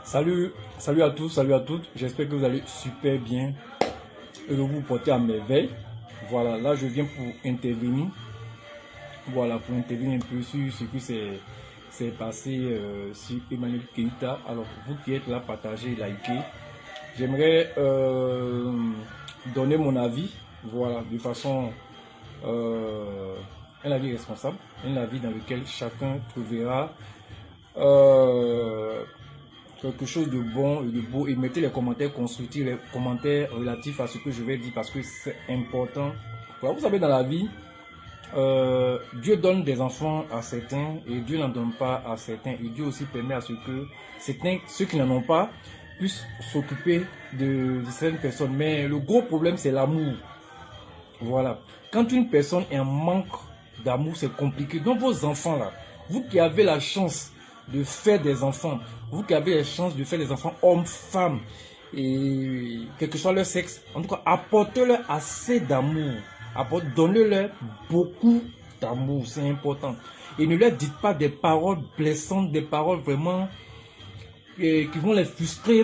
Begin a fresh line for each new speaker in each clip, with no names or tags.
Salut à tous, salut à toutes. J'espère que vous allez super bien et que vous vous portez à merveille. Voilà, là je viens pour intervenir. Voilà, pour intervenir un peu sur ce qui s'est passé sur Emmanuel Keïta. Alors, vous qui êtes là, partagez, likez. J'aimerais donner mon avis, voilà, de façon un avis responsable, un avis dans lequel chacun trouvera quelque chose de bon et de beau, et mettez les commentaires constructifs, les commentaires relatifs à ce que je vais dire parce que c'est important. Voilà, vous savez, dans la vie, Dieu donne des enfants à certains et Dieu n'en donne pas à certains, et Dieu aussi permet à ce que certains, ceux qui n'en ont pas, puissent s'occuper de certaines personnes. Mais le gros problème, c'est l'amour. Voilà, quand une personne est en manque d'amour, c'est compliqué. Donc vos enfants là, vous qui avez la chance de faire des enfants, vous qui avez la chance de faire des enfants hommes, femmes, et quel que soit leur sexe, en tout cas, apportez-leur assez d'amour. Donnez-leur beaucoup d'amour, c'est important. Et ne leur dites pas des paroles blessantes, des paroles vraiment qui vont les frustrer.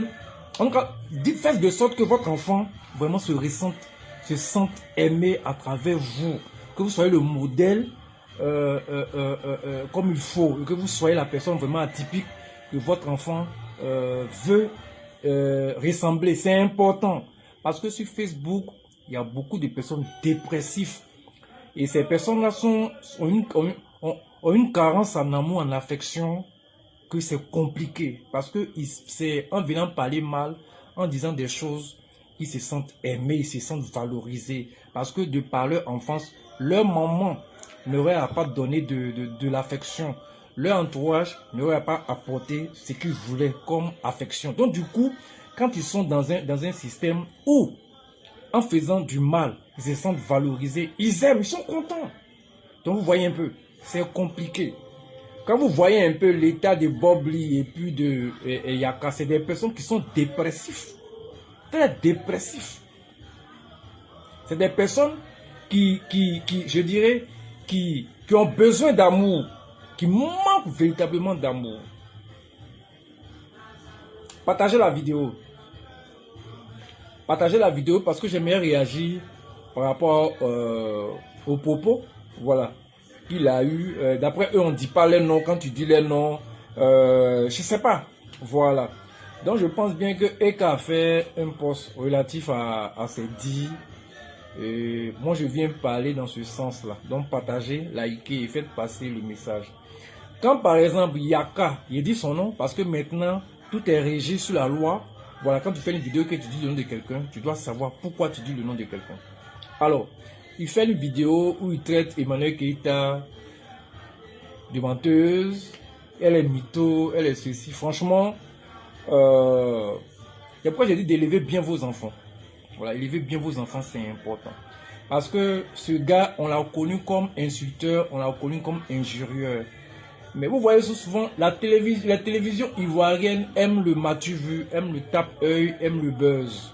En tout cas, faites de sorte que votre enfant vraiment se sente aimé à travers vous. Que vous soyez le modèle comme il faut, et que vous soyez la personne vraiment atypique que votre enfant veut ressembler. C'est important parce que sur Facebook, il y a beaucoup de personnes dépressives et ces personnes-là ont une carence en amour, en affection, que c'est compliqué parce que c'est en venant parler mal, en disant des choses, ils se sentent aimés, ils se sentent valorisés parce que de par leur enfance, leur maman n'aurait pas donné de l'affection. Leur entourage n'aurait pas apporté ce qu'ils voulaient comme affection. Donc du coup, quand ils sont dans un système où, en faisant du mal, ils se sentent valorisés, ils aiment, ils sont contents. Donc vous voyez un peu, c'est compliqué. Quand vous voyez un peu l'état de Bob Lee et puis de Yaka, c'est des personnes qui sont dépressifs. Très dépressifs. C'est des personnes je dirais, qui ont besoin d'amour, qui manquent véritablement d'amour. Partagez la vidéo. Partagez la vidéo parce que j'aimerais réagir par rapport aux propos, voilà, qu'il a eu. D'après eux, on ne dit pas les noms. Quand tu dis les noms, je ne sais pas. Voilà. Donc je pense bien que Eka a fait un post relatif à ces dits. Et moi je viens parler dans ce sens là. Donc partagez, likez et faites passer le message. Quand par exemple Yaka, il dit son nom parce que maintenant tout est régi sur la loi. Voilà, quand tu fais une vidéo que tu dis le nom de quelqu'un, tu dois savoir pourquoi tu dis le nom de quelqu'un. Alors, il fait une vidéo où il traite Emmanuel Keïta de menteuse, elle est mytho, elle est ceci. Franchement, et après j'ai dit d'élever bien vos enfants. Voilà, élever bien vos enfants, c'est important. Parce que ce gars, on l'a connu comme insulteur, on l'a connu comme injurieur. Mais vous voyez souvent, la télévision ivoirienne aime le matu vu, aime le tape-œil, aime le buzz.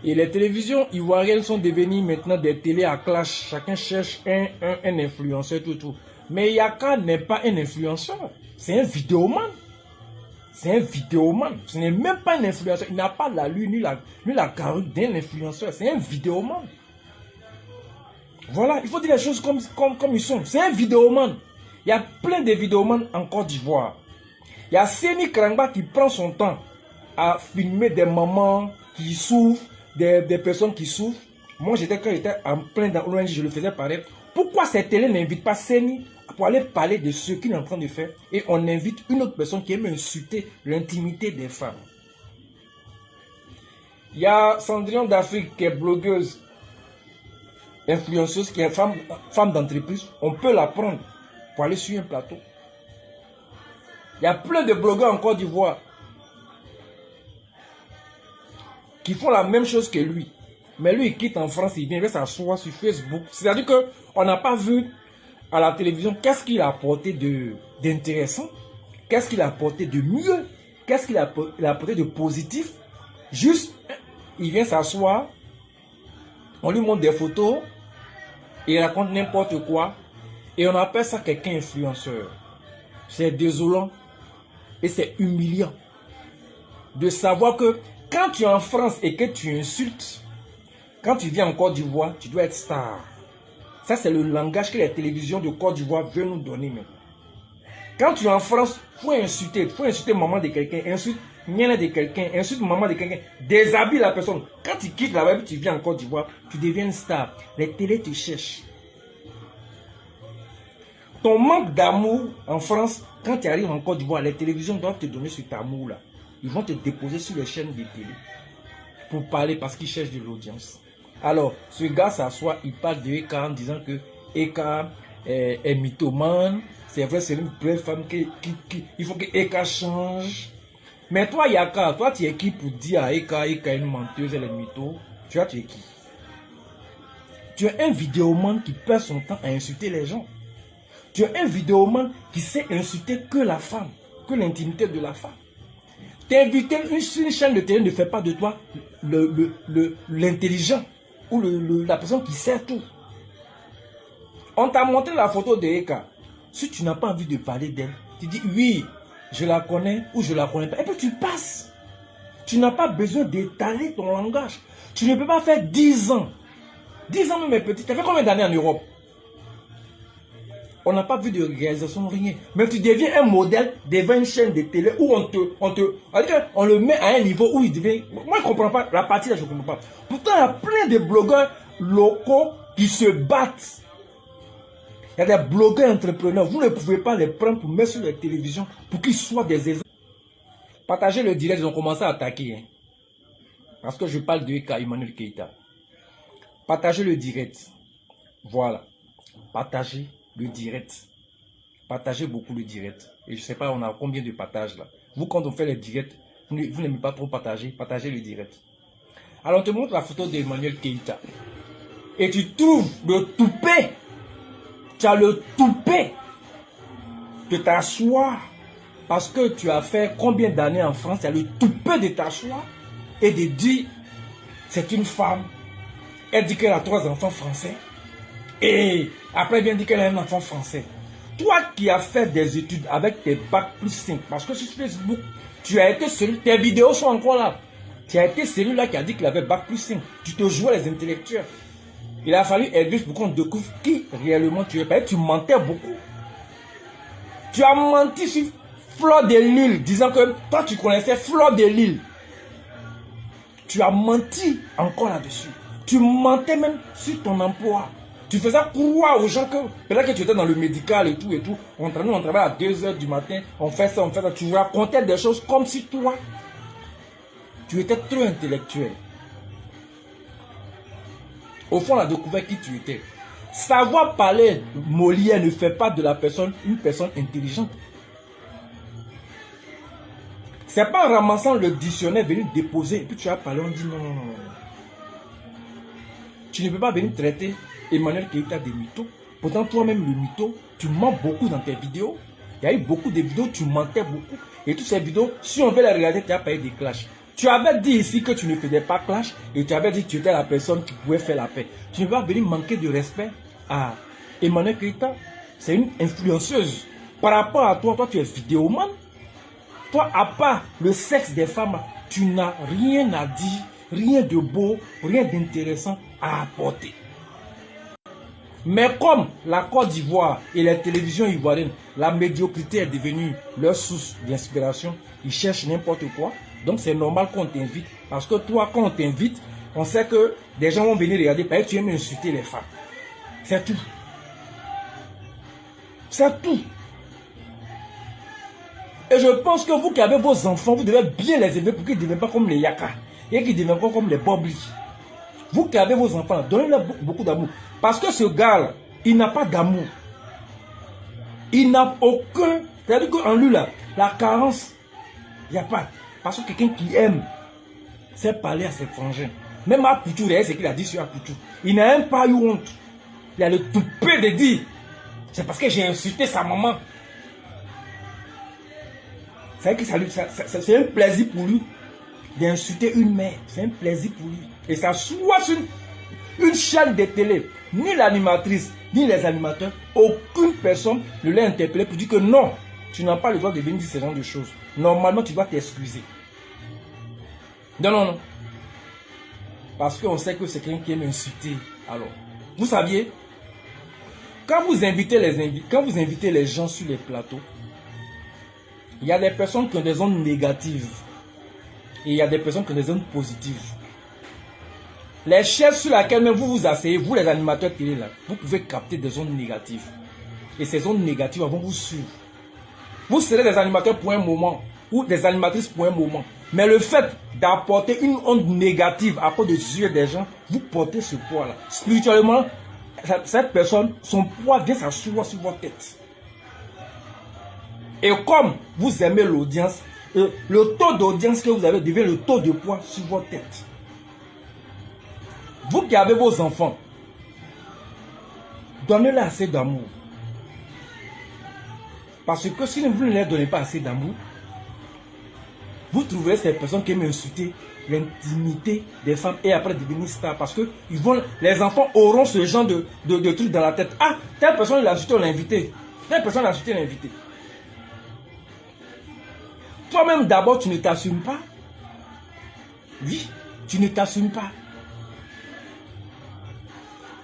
Et les télévisions ivoiriennes sont devenues maintenant des télés à clash. Chacun cherche un influenceur, tout. Mais Yaka n'est pas un influenceur, c'est un vidéoman. C'est un vidéoman. Ce n'est même pas un influenceur. Il n'a pas la lune ni la carrure d'un influenceur. C'est un vidéoman. Voilà, il faut dire les choses comme ils sont. C'est un vidéoman. Il y a plein de vidéomans en Côte d'Ivoire. Il y a Seni Krangba qui prend son temps à filmer des mamans qui souffrent, des personnes qui souffrent. Moi, quand j'étais en plein dans l'ONG, je le faisais pareil. Pourquoi cette télé n'invite pas Seni pour aller parler de ce qu'il est en train de faire, et on invite une autre personne qui aime insulter l'intimité des femmes? Il y a Cendrillon d'Afrique qui est blogueuse, influenceuse, qui est femme d'entreprise. On peut la prendre pour aller sur un plateau. Il y a plein de blogueurs en Côte d'Ivoire qui font la même chose que lui. Mais lui, il quitte en France, il vient s'asseoir sur Facebook. C'est-à-dire qu'on n'a pas vu à la télévision qu'est-ce qu'il a apporté d'intéressant, qu'est-ce qu'il a apporté de mieux, qu'est-ce qu'il a apporté de positif. Juste, il vient s'asseoir, on lui montre des photos, il raconte n'importe quoi, et on appelle ça quelqu'un influenceur. C'est désolant et c'est humiliant. de savoir que quand tu es en France et que tu insultes, quand tu viens en Côte d'Ivoire, tu dois être star. Ça, c'est le langage que les télévisions de Côte d'Ivoire veulent nous donner maintenant. Quand tu es en France, il faut insulter maman de quelqu'un, insulte Niana de quelqu'un, insulte maman de quelqu'un, déshabille la personne. Quand tu quittes là-bas et tu viens en Côte d'Ivoire, tu deviens une star. Les télés te cherchent. Ton manque d'amour en France, quand tu arrives en Côte d'Ivoire, les télévisions doivent te donner cet amour-là. Ils vont te déposer sur les chaînes de télé pour parler parce qu'ils cherchent de l'audience. Alors, ce gars s'assoit, il parle de Eka en disant que Eka est mythomane. C'est vrai, c'est une belle femme il faut que Eka change. Mais toi, Yaka, toi, tu es qui pour dire à Eka est une menteuse, elle est mytho? Tu es qui? Tu es un vidéoman qui perd son temps à insulter les gens. Tu es un vidéoman qui sait insulter que la femme, que l'intimité de la femme. T'inviter une chaîne de télé ne fait pas de toi l'intelligent ou la personne qui sait tout. On t'a montré la photo de Eka. Si tu n'as pas envie de parler d'elle, tu dis oui, je la connais ou je la connais pas. Et puis tu passes. Tu n'as pas besoin d'étaler ton langage. Tu ne peux pas faire 10 ans. 10 ans même mes petits. Tu as fait combien d'années en Europe? On n'a pas vu de réalisation, rien. Mais tu deviens un modèle devant une chaîne de télé où on le met à un niveau où il devient... Moi, je ne comprends pas. La partie là, je ne comprends pas. Pourtant, il y a plein de blogueurs locaux qui se battent. Il y a des blogueurs entrepreneurs. Vous ne pouvez pas les prendre pour mettre sur la télévision pour qu'ils soient des exemples. Partagez le direct, ils ont commencé à attaquer. Hein. Parce que je parle de Eka Emmanuel Keita. Partagez le direct. Voilà. Partagez le direct. Partagez beaucoup le direct. Et je ne sais pas, on a combien de partages là. Vous, quand on fait les directs, vous n'aimez pas trop partager. Partagez le direct. Alors, on te montre la photo d'Emmanuel Keita. Et tu trouves le toupet. Tu as le toupet de t'asseoir. Parce que tu as fait combien d'années en France. Tu as le toupet de t'asseoir. Et de dire, c'est une femme. Elle dit qu'elle a 3 enfants français. Et après, elle vient dire qu'elle a un enfant français. Toi qui as fait des études avec tes bacs plus 5, parce que sur Facebook, tu as été celui, tes vidéos sont encore là. Tu as été celui-là qui a dit qu'il avait bac plus 5. Tu te jouais les intellectuels. Il a fallu Elvis pour qu'on découvre qui réellement tu es. Parce que tu mentais beaucoup. Tu as menti sur Fleur de Lille, disant que toi tu connaissais Fleur de Lille. Tu as menti encore là-dessus. Tu mentais même sur ton emploi. Tu faisais croire aux gens que, peut-être que tu étais dans le médical et tout. On travaille à 2 h du matin, on fait ça. Tu racontais des choses comme si toi, tu étais trop intellectuel. Au fond, on a découvert qui tu étais. Savoir parler Molière ne fait pas de la personne une personne intelligente. C'est pas en ramassant le dictionnaire venu déposer et puis tu as parlé, on dit non. Tu ne peux pas venir traiter Emmanuel Keita de mytho. Pourtant, toi-même, le mytho, tu mens beaucoup dans tes vidéos. Il y a eu beaucoup de vidéos, tu mentais beaucoup. Et toutes ces vidéos, si on veut les regarder, tu as payé des clashs. Tu avais dit ici que tu ne faisais pas clash et tu avais dit que tu étais la personne qui pouvait faire la paix. Tu ne peux pas venir manquer de respect à Emmanuel Keita. C'est une influenceuse. Par rapport à toi, tu es vidéoman. Toi, à part le sexe des femmes, tu n'as rien à dire, rien de beau, rien d'intéressant à apporter. Mais comme la Côte d'Ivoire et les télévisions ivoiriennes, la médiocrité est devenue leur source d'inspiration, ils cherchent n'importe quoi. Donc c'est normal qu'on t'invite. Parce que toi, quand on t'invite, on sait que des gens vont venir regarder parce que tu aimes insulter les femmes. C'est tout. C'est tout. Et je pense que vous qui avez vos enfants, vous devez bien les élever pour qu'ils ne deviennent pas comme les Yaka. Et qu'ils ne deviennent pas comme les Bobli. Vous qui avez vos enfants, donnez-leur beaucoup d'amour. Parce que ce gars-là, il n'a pas d'amour. Il n'a aucun... C'est-à-dire qu'en lui, là, la carence, il n'y a pas. Parce que quelqu'un qui aime, sait parler à ses frangins. Même à Poutou, c'est ce qu'il a dit sur Poutou. Il n'a même pas eu honte. Il a le toupet de dire. C'est parce que j'ai insulté sa maman. C'est un plaisir pour lui d'insulter une mère. C'est un plaisir pour lui. Et ça soit sur une chaîne de télé. Ni l'animatrice, ni les animateurs, aucune personne ne l'a interpellé pour dire que non, tu n'as pas le droit de venir dire ce genre de choses. Normalement, tu dois t'excuser. Non, non, non. Parce qu'on sait que c'est quelqu'un qui aime insulter. Alors, vous saviez, quand vous invitez les gens sur les plateaux, il y a des personnes qui ont des ondes négatives. Et il y a des personnes qui ont des ondes positives. Les chaises sur lesquelles même vous vous asseyez, vous les animateurs télé là, vous pouvez capter des ondes négatives. Et ces ondes négatives vont vous suivre. Vous serez des animateurs pour un moment, ou des animatrices pour un moment. Mais le fait d'apporter une onde négative à cause des yeux des gens, vous portez ce poids-là. Spirituellement, cette personne, son poids vient s'asseoir sur votre tête. Et comme vous aimez l'audience, le taux d'audience que vous avez devient le taux de poids sur votre tête. Vous qui avez vos enfants, donnez-leur assez d'amour. Parce que si vous ne leur donnez pas assez d'amour, vous trouverez ces personnes qui aiment insulter l'intimité des femmes et après devenir stars. Parce que les enfants auront ce genre de trucs dans la tête. Ah, telle personne l'a insulté, on l'a invité. Telle personne l'a insulté, on l'a invité. Toi-même d'abord, tu ne t'assumes pas. Oui, tu ne t'assumes pas.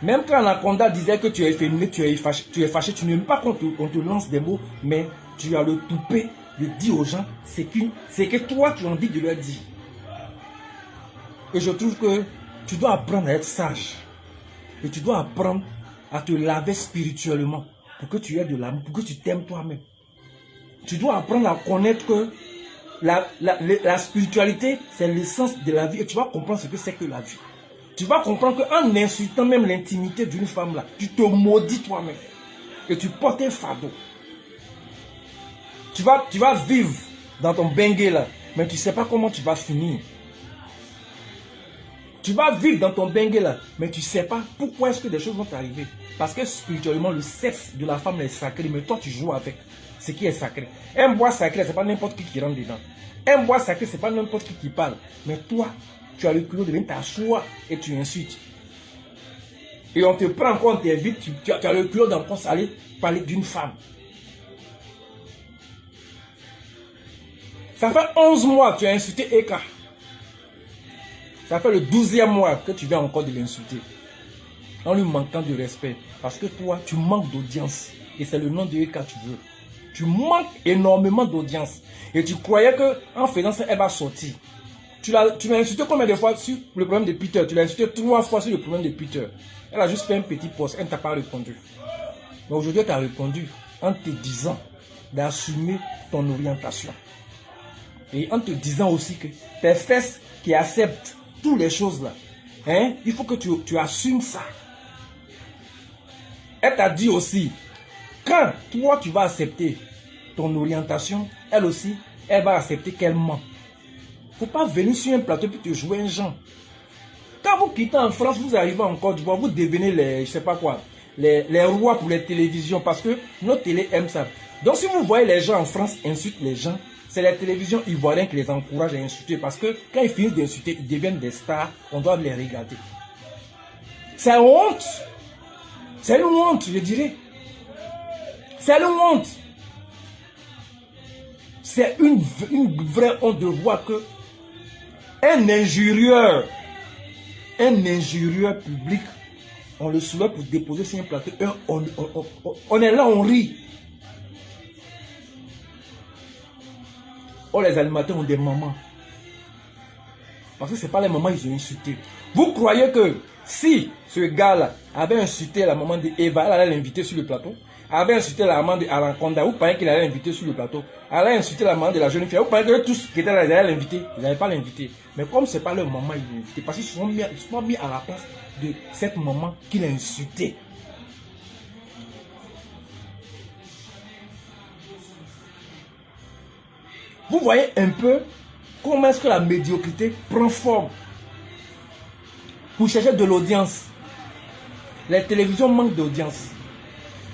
Même quand Anaconda disait que tu es efféminé, tu es fâché, tu n'aimes pas qu'on te lance des mots, mais tu as le toupet de dire aux gens ce que toi tu as envie de leur dire. Et je trouve que tu dois apprendre à être sage. Et tu dois apprendre à te laver spirituellement pour que tu aies de l'amour, pour que tu t'aimes toi-même. Tu dois apprendre à connaître que la spiritualité, c'est l'essence de la vie. Et tu vas comprendre ce que c'est que la vie. Tu vas comprendre qu'en insultant même l'intimité d'une femme là, tu te maudis toi-même. Et tu portes un fardeau. Tu vas vivre dans ton bengue là, mais tu ne sais pas comment tu vas finir. Tu vas vivre dans ton bengue là, mais tu ne sais pas pourquoi est-ce que des choses vont t'arriver. Parce que spirituellement, le sexe de la femme est sacré, mais toi tu joues avec ce qui est sacré. Un bois sacré, ce n'est pas n'importe qui rentre dedans. Un bois sacré, ce n'est pas n'importe qui parle. Mais toi, tu as le culot de venir t'asseoir et tu insultes. Et on te prend encore, on t'invite, tu as le culot d'encore aller parler d'une femme. Ça fait 11 mois que tu as insulté Eka. Ça fait le 12e mois que tu viens encore de l'insulter. En lui manquant de respect. Parce que toi, tu manques d'audience. Et c'est le nom de Eka que tu veux. Tu manques énormément d'audience. Et tu croyais qu'en faisant ça, elle va sortir. Tu l'as insulté combien de fois sur le problème de Peter? Tu l'as insulté 3 fois sur le problème de Peter. Elle a juste fait un petit post. Elle ne t'a pas répondu. Mais aujourd'hui, elle t'a répondu en te disant d'assumer ton orientation. Et en te disant aussi que tes fesses qui acceptent toutes les choses là, hein, il faut que tu assumes ça. Elle t'a dit aussi, quand toi tu vas accepter ton orientation, elle aussi, elle va accepter qu'elle ment. Il ne faut pas venir sur un plateau et te jouer un genre. Quand vous quittez en France, vous arrivez en Côte d'Ivoire, vous devenez les, je sais pas quoi, les rois pour les télévisions parce que nos télé aiment ça. Donc si vous voyez les gens en France insultent les gens, c'est les télévisions ivoiriennes qui les encouragent à insulter parce que quand ils finissent d'insulter, ils deviennent des stars, on doit les regarder. C'est une honte. C'est une honte, je dirais. C'est une honte. C'est une vraie honte de voir que un injurieur public, on le soulève pour déposer sur un plateau, on est là, on rit. Oh, les animateurs ont des mamans. Parce que ce n'est pas les mamans qu'ils ont insulté. Vous croyez que si ce gars-là avait insulté la maman d'Eva, elle allait l'inviter sur le plateau? Avait insulté la maman d'Anaconda, vous pensez qu'il allait l'inviter sur le plateau? Elle a insulté la maman de la jeune fille, vous pensez que tous qui étaient là, ils allaient l'inviter? Ils n'allaient pas l'inviter. Mais comme ce n'est pas leur maman, ils l'ont invité. Parce qu'ils se sont mis à la place de cette maman qui l'a insulté. Vous voyez un peu comment est-ce que la médiocrité prend forme pour chercher de l'audience. Les télévisions manquent d'audience.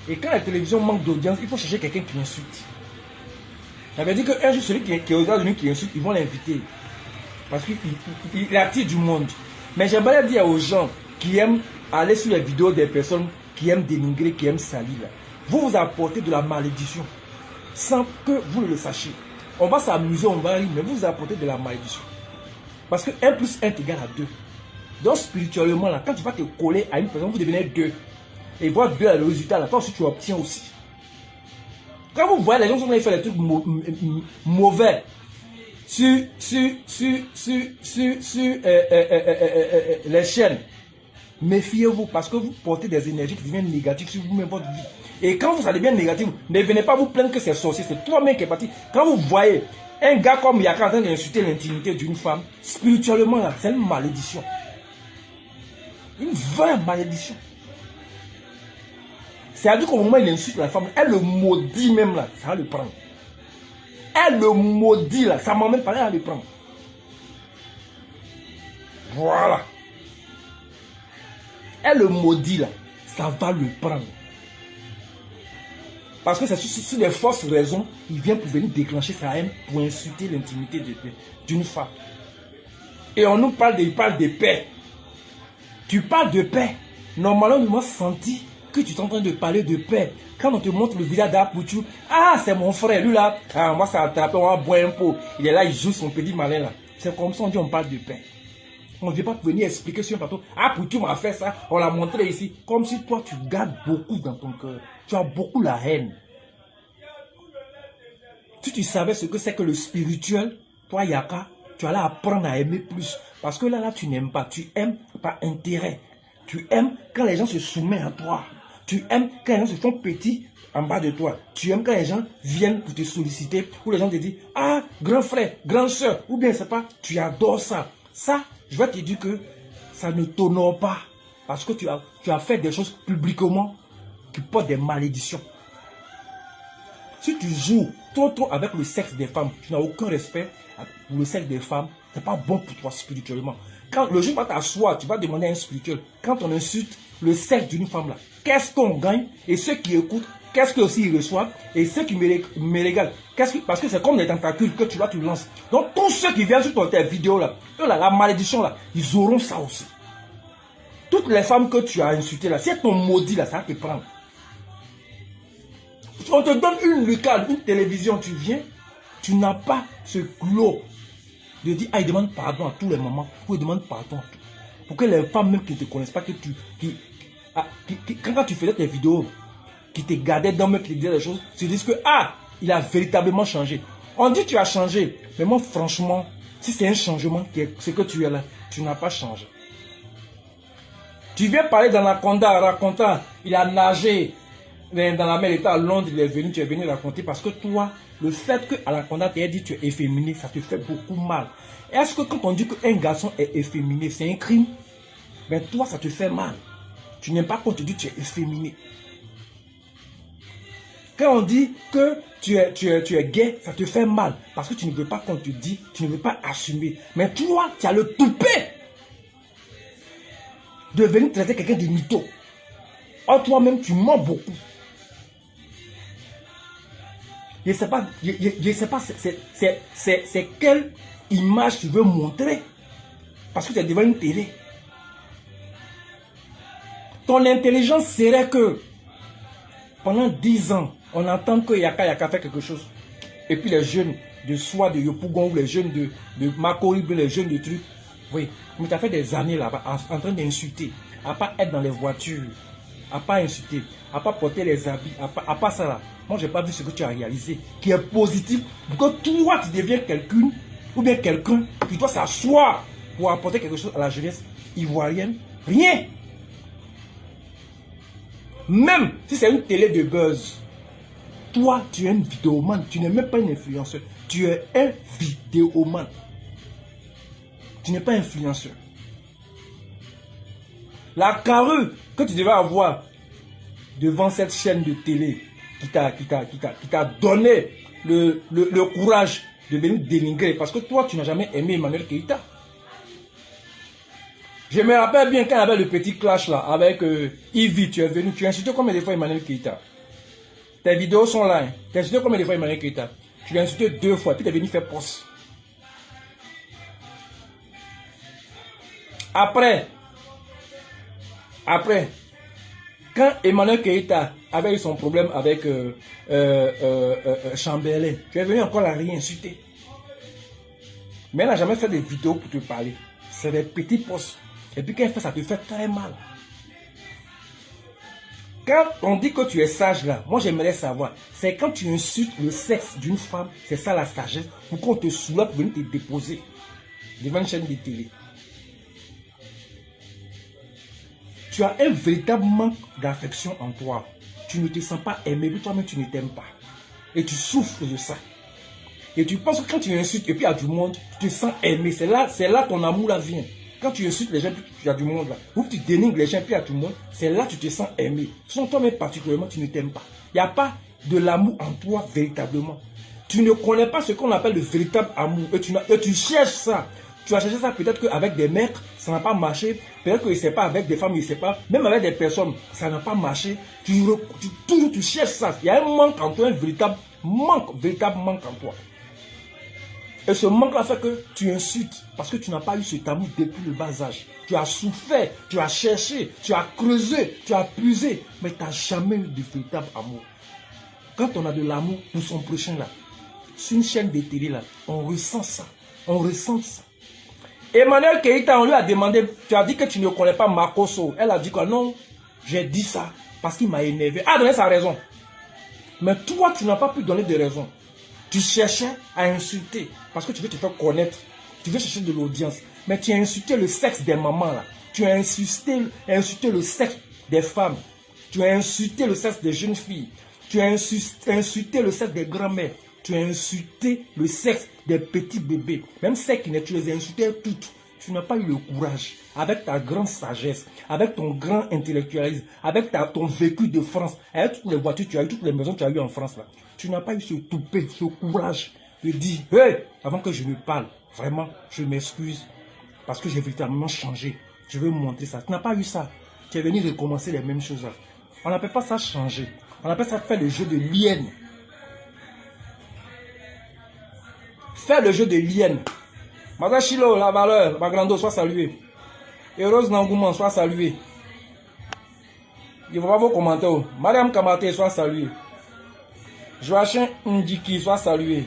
Et quand la télévision manque d'audience, il faut chercher quelqu'un qui insulte. Ça veut dire qu'un jour, celui qui est aux États-Unis qui insulte, ils vont l'inviter. Parce qu'il attire du monde. Mais j'aimerais dire aux gens qui aiment aller sur les vidéos des personnes qui aiment dénigrer, qui aiment salir. Vous apportez de la malédiction sans que vous ne le sachiez. On va s'amuser, on va rire, mais vous apportez de la malédiction. Parce que 1 plus 1 est égal à 2. Donc spirituellement, là, quand tu vas te coller à une personne, vous devenez 2. Et voir 2 le résultat, là, toi aussi tu obtiens aussi. Quand vous voyez les gens qui sont faire des trucs mauvais sur les chaînes, méfiez-vous parce que vous portez des énergies qui deviennent négatives sur vous-même, votre vie. Et quand vous allez bien négatif, ne venez pas vous plaindre que c'est sorcier, c'est toi-même qui est parti. Quand vous voyez un gars comme Yaka en train d'insulter l'intimité d'une femme, spirituellement, là, c'est une malédiction. Une vraie malédiction. C'est-à-dire qu'au moment où il insulte la femme, elle le maudit même là, ça va le prendre. Elle le maudit là, ça m'emmène pas, elle va le prendre. Voilà. Elle le maudit là, ça va le prendre. Parce que c'est sur des fausses raisons, il vient pour venir déclencher sa haine pour insulter l'intimité d'une femme. Et on nous parle de paix. Tu parles de paix. Normalement, on m'a senti que tu es en train de parler de paix. Quand on te montre le visage d'Apoutou, ah, c'est mon frère, lui là, ah, moi ça a attrapé, on va boire un pot. Il est là, il joue son petit malin là. C'est comme ça on dit, on parle de paix. On ne vient pas venir expliquer sur un plateau, ah, Poutou m'a fait ça, on l'a montré ici. Comme si toi, tu gardes beaucoup dans ton cœur. Tu as beaucoup la haine. Si tu savais ce que c'est que le spirituel, toi, Yaka, tu allais apprendre à aimer plus. Parce que là, tu n'aimes pas. Tu aimes par intérêt. Tu aimes quand les gens se soumettent à toi. Tu aimes quand les gens se font petits en bas de toi. Tu aimes quand les gens viennent pour te solliciter. Ou les gens te disent, ah, grand frère, grande soeur. Ou bien, c'est pas, tu adores ça. Ça, je vais te dire que ça ne t'honore pas. Parce que tu as fait des choses publiquement qui portent des malédictions. Si tu joues trop avec le sexe des femmes, tu n'as aucun respect pour le sexe des femmes, ce n'est pas bon pour toi spirituellement. Quand le jour où tu vas t'asseoir, tu vas demander à un spirituel, quand on insulte le sexe d'une femme là, qu'est-ce qu'on gagne? Et ceux qui écoutent, qu'est-ce qu'ils reçoivent? Et ceux qui me régalent, parce que c'est comme des tentacules que tu lances. Donc tous ceux qui viennent sur tes vidéos là, eux là, la malédiction là, ils auront ça aussi. Toutes les femmes que tu as insultées là, si elles t'ont maudit là, ça va te prendre. On te donne une lucane, une télévision, tu viens, tu n'as pas ce glow de dire, ah, il demande pardon à tous les moments, ou il demande pardon à tout. Pour que les femmes même qui ne te connaissent pas, quand tu faisais tes vidéos, qui te gardaient dans même, qui te disaient des choses, tu dis que, ah, il a véritablement changé. On dit que tu as changé, mais moi, franchement, si c'est un changement, c'est que tu es là, tu n'as pas changé. Tu viens parler d'Anaconda, racontant, il a nagé dans la mer, il était à Londres, il est venu, tu es venu raconter parce que toi, le fait que Anaconda t'ait dit que tu es efféminé, ça te fait beaucoup mal. Est-ce que quand on dit qu'un garçon est efféminé, c'est un crime? Ben toi, ça te fait mal. Tu n'aimes pas qu'on te dise que tu es efféminé. Quand on dit que tu es gay, ça te fait mal parce que tu ne veux pas qu'on te dise, tu ne veux pas assumer. Mais toi, tu as le toupet de venir traiter quelqu'un de mytho. Or, toi-même, tu mens beaucoup. Je ne sais pas, c'est quelle image tu veux montrer. Parce que tu es devant une télé. Ton intelligence serait que pendant 10 ans, on entend que Yaka fait quelque chose. Et puis les jeunes de Soie, de Yopougon, ou les jeunes de Makoribe, les jeunes de trucs. Oui, mais tu as fait des années là-bas en train d'insulter. À pas être dans les voitures, à pas insulter, à pas porter les habits, à pas ça là. Moi, je n'ai pas vu ce que tu as réalisé, qui est positif, pour que toi, tu deviens quelqu'un, ou bien quelqu'un qui doit s'asseoir pour apporter quelque chose à la jeunesse ivoirienne. Rien. Même si c'est une télé de buzz, toi, tu es un vidéoman, tu n'es même pas un influenceur, tu es un vidéoman. Tu n'es pas influenceur. La carrure que tu devais avoir devant cette chaîne de télé qui t'a donné le courage de venir dénigrer. Parce que toi, tu n'as jamais aimé Emmanuel Keïta. Je me rappelle bien quand il y avait le petit clash là avec Ivy, tu es venu, tu as insulté combien de fois Emmanuel Keïta? Tes vidéos sont là. Hein. Tu as insulté combien de fois Emmanuel Keïta? Tu l'as insulté 2 fois, puis tu es venu faire poste. Après, quand Emmanuel Keïta avait eu son problème avec Chamberlain, tu es venu encore la réinsulter. Mais elle n'a jamais fait des vidéos pour te parler. C'est des petits posts. Et puis quand elle fait, ça te fait très mal. Quand on dit que tu es sage là, moi j'aimerais savoir, c'est quand tu insultes le sexe d'une femme, c'est ça la sagesse, pour qu'on te soulève pour venir te déposer devant une chaîne de télé. Tu as un véritable manque d'affection en toi. Tu ne te sens pas aimé, mais toi-même tu ne t'aimes pas. Et tu souffres de ça. Et tu penses que quand tu insultes et puis il y a du monde, tu te sens aimé. C'est là ton amour là vient. Quand tu insultes les gens, il y a du monde là. Ou tu dénigres les gens, puis il y a du monde, c'est là que tu te sens aimé. Sans toi-même particulièrement, tu ne t'aimes pas. Il n'y a pas de l'amour en toi véritablement. Tu ne connais pas ce qu'on appelle le véritable amour. Et tu cherches ça. Tu as cherché ça peut-être qu'avec des maîtres, ça n'a pas marché. Peut-être que ce n'est pas avec des femmes, il ne sait pas. Même avec des personnes, ça n'a pas marché. Toujours tu cherches ça. Il y a un manque en toi, un véritable manque en toi. Et ce manque-là fait que tu insultes parce que tu n'as pas eu cet amour depuis le bas âge. Tu as souffert, tu as cherché, tu as creusé, tu as puisé, mais tu n'as jamais eu de véritable amour. Quand on a de l'amour pour son prochain là, sur une chaîne de télé là, on ressent ça. On ressent ça. Emmanuel Keïta, on lui a demandé, tu as dit que tu ne connais pas Makosso. Elle a dit que non, j'ai dit ça parce qu'il m'a énervé. Elle a donné sa raison. Mais toi, tu n'as pas pu donner de raison. Tu cherchais à insulter parce que tu veux te faire connaître. Tu veux chercher de l'audience. Mais tu as insulté le sexe des mamans là. Tu as insulté le sexe des femmes. Tu as insulté le sexe des jeunes filles. Tu as insulté le sexe des grands-mères. Tu as insulté le sexe des petits bébés. Même celles qui naissent, tu les as insultées toutes. Tu n'as pas eu le courage, avec ta grande sagesse, avec ton grand intellectualisme, avec ton vécu de France, avec toutes les voitures que tu as eues, toutes les maisons que tu as eues en France là. Tu n'as pas eu ce toupet, ce courage de dire, hey, avant que je ne parle, vraiment, je m'excuse, parce que j'ai véritablement changé. Je veux montrer ça. Tu n'as pas eu ça. Tu es venu recommencer les mêmes choses là. On n'appelle pas ça changer. On appelle ça faire le jeu de l'hyène. Faire le jeu de l'hyène. Madame Chilo, la valeur, Bagrando, soit salué. Heureuse Nangouman, soit salué. Je vois vos commentaires. Mariam Kamate, soit salué. Joachim Ndiki, soit salué.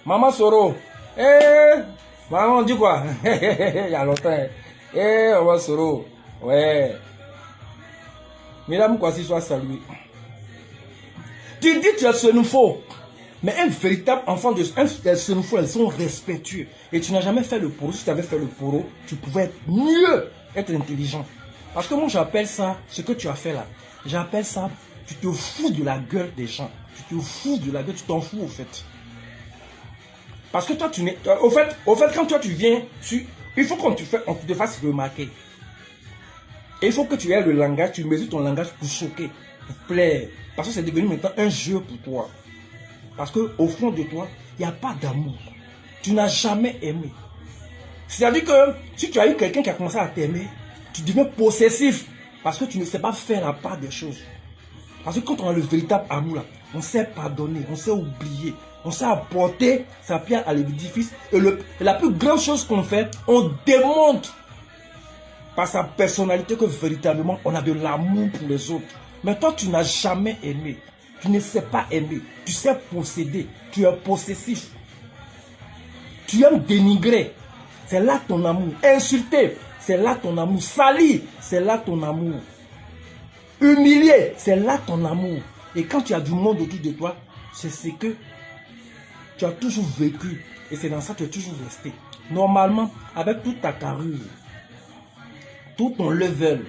Maman Soro. Maman, on dit quoi? Il y a longtemps. Maman Soro. Ouais. Mesdames Kwasi, soit salué. Tu dis que tu es ce nouveau. Mais un véritable enfant de ce nouveau, elles sont respectueux. Et tu n'as jamais fait le poro. Si tu avais fait le poro, tu pouvais être mieux, être intelligent. Parce que moi, j'appelle ça, ce que tu as fait là, j'appelle ça, tu te fous de la gueule des gens. Tu te fous de la gueule, tu t'en fous au fait. Parce que toi, tu n'es... Au fait, quand toi, tu viens, il faut qu'on te fasse remarquer. Et il faut que tu aies le langage, tu mesures ton langage pour choquer, pour plaire. Parce que c'est devenu maintenant un jeu pour toi. Parce qu'au fond de toi, il n'y a pas d'amour. Tu n'as jamais aimé. C'est-à-dire que si tu as eu quelqu'un qui a commencé à t'aimer, tu deviens possessif. Parce que tu ne sais pas faire la part des choses. Parce que quand on a le véritable amour, là, on sait pardonner, on sait oublier, on sait apporter sa pierre à l'édifice. Et la plus grande chose qu'on fait, on démontre par sa personnalité que véritablement on a de l'amour pour les autres. Mais toi, tu n'as jamais aimé. Tu ne sais pas aimer. Tu sais posséder. Tu es possessif. Tu aimes dénigrer. C'est là ton amour. Insulter. C'est là ton amour. Salir. C'est là ton amour. Humilier. C'est là ton amour. Et quand tu as du monde autour de toi, c'est ce que tu as toujours vécu. Et c'est dans ça que tu es toujours resté. Normalement, avec toute ta carrure, tout ton level,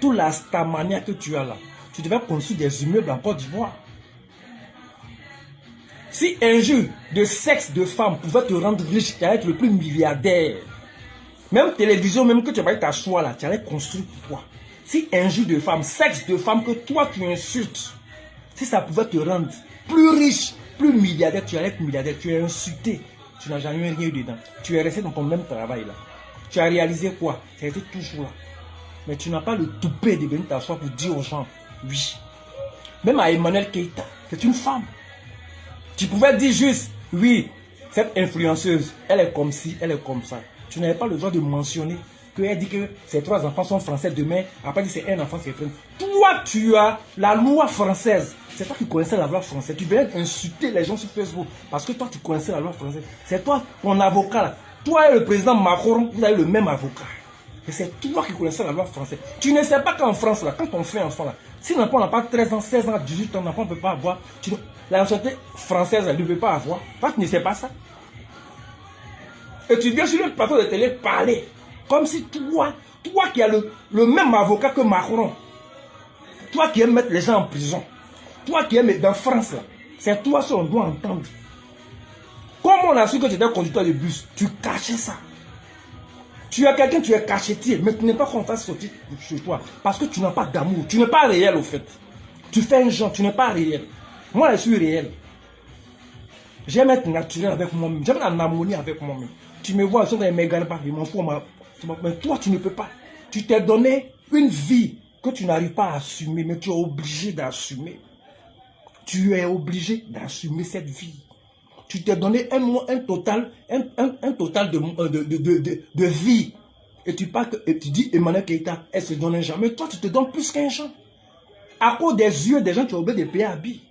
toute la stamania que tu as là, tu devais construire des immeubles en Côte d'Ivoire. Si un jeu de sexe de femme pouvait te rendre riche, tu allais être le plus milliardaire. Même télévision, même que tu avais ta choix là, tu allais construire pour toi. Si un jeu de femme, sexe de femme que toi tu insultes, si ça pouvait te rendre plus riche, plus milliardaire, tu allais être milliardaire. Tu es insulté, tu n'as jamais rien eu dedans. Tu es resté dans ton même travail là. Tu as réalisé quoi? Tu as été toujours là. Mais tu n'as pas le toupet de venir t'asseoir pour dire aux gens, oui. Même à Emmanuel Keïta, c'est une femme. Tu pouvais dire juste, oui, cette influenceuse, elle est comme ci, elle est comme ça. Tu n'avais pas le droit de mentionner qu'elle dit que ses 3 enfants sont français demain, après c'est un enfant qui est français. Toi, tu as la loi française C'est toi qui connaissais la loi française. Tu venais insulter les gens sur Facebook parce que toi, tu connaissais la loi française. C'est toi, ton avocat là. Toi et le président Macron, vous avez le même avocat. Et c'est toi qui connaissais la loi française. Tu ne sais pas qu'en France, là, quand on fait enfant, là, si l'enfant n'a pas 13 ans, 16 ans, 18 ans, l'enfant ne peut pas avoir. La nationalité française, elle ne peut pas avoir. Toi, tu ne sais pas ça. Et tu viens sur le plateau de télé parler. Comme si toi qui as le même avocat que Macron, toi qui aimes mettre les gens en prison, toi qui aimes dans France, c'est toi ça on doit entendre. Comme on a su que tu étais conducteur de bus, tu cachais ça. Tu es quelqu'un, tu es cachetier, mais tu n'es pas content de sortir chez toi. Parce que tu n'as pas d'amour. Tu n'es pas réel au fait. Tu fais un genre, tu n'es pas réel. Moi, je suis réel. J'aime être naturel avec moi-même. J'aime en harmonie avec moi-même. Tu me vois, je suis dans les méga pas, je m'en fous. Mais toi, tu ne peux pas. Tu t'es donné une vie que tu n'arrives pas à assumer, mais tu es obligé d'assumer. Tu es obligé d'assumer cette vie. Tu t'es donné un total de vie. Et tu parles et tu dis Emmanuel Keïta, elle se donne un genre. Mais toi, tu te donnes plus qu'un genre. À cause des yeux des gens, tu es obligé de payer à billes.